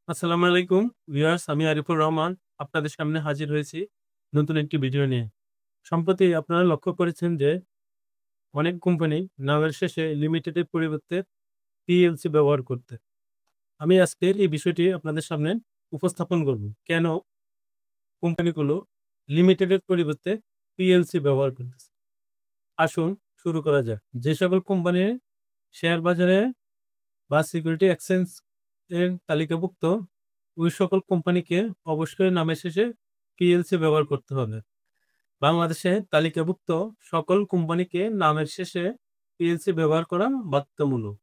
আসসালামু আলাইকুম ভিউয়ার্স, আমি আরিফুর রহমান আপনাদের সামনে হাজির হয়েছি নতুন একটি ভিডিও নিয়ে। সম্প্রতি আপনারা লক্ষ্য করেছেন যে অনেক কোম্পানি নামের শেষে লিমিটেডের পরিবর্তে পিএলসি ব্যবহার করতে। আমি আজকের এই বিষয়টি আপনাদের সামনে উপস্থাপন করব, কেন কোম্পানিগুলো লিমিটেডের পরিবর্তে পিএলসি ব্যবহার করতেছে। আসুন শুরু করা যাক। যে সকল কোম্পানি শেয়ার বাজারে বা সিকিউরিটি এক্সচেঞ্জ এর তালিকাভুক্ত, ওই সকল কোম্পানিকে অবশ্যই নামের শেষে পিএলসি ব্যবহার করতে হবে। বাংলাদেশে তালিকাভুক্ত সকল কোম্পানিকে নামের শেষে পিএলসি ব্যবহার করা বাধ্যতামূলক।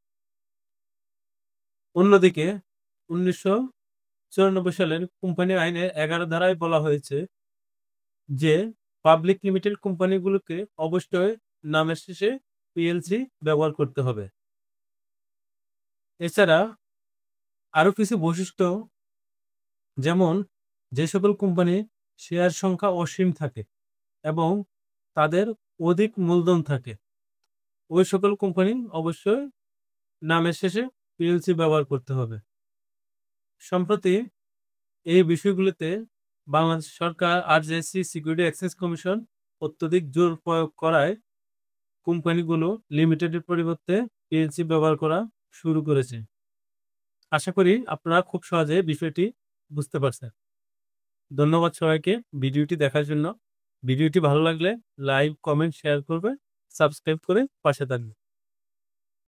অন্যদিকে 1994 সালের কোম্পানি আইনে 11 ধারায় বলা হয়েছে যে পাবলিক লিমিটেড কোম্পানিগুলোকে অবশ্যই নামের শেষে পিএলসি ব্যবহার করতে হবে। এছাড়া আরো কিছু বৈশিষ্ট্য, যেমন যে সকল কোম্পানি শেয়ার সংখ্যা অসীম থাকে এবং তাদের অধিক মূলধন থাকে, ওই সকল কোম্পানি অবশ্যই নামের শেষে পিএলসি ব্যবহার করতে হবে। সম্প্রতি এই বিষয়গুলিতে বাংলাদেশ সরকার আরজেসি সিকিউরিটি এক্সচেঞ্জ কমিশন অত্যধিক জোর প্রয়োগ করায় কোম্পানিগুলো লিমিটেডের পরিবর্তে পিএলসি ব্যবহার করা শুরু করেছে। আশা করি আপনারা খুব সহজে বিষয়টি বুঝতে পারছেন। ধন্যবাদ সবাইকে ভিডিওটি দেখার জন্য। ভিডিওটি ভালো লাগলে লাইক, কমেন্ট, শেয়ার করবে, সাবস্ক্রাইব করে পাশে থাকবে।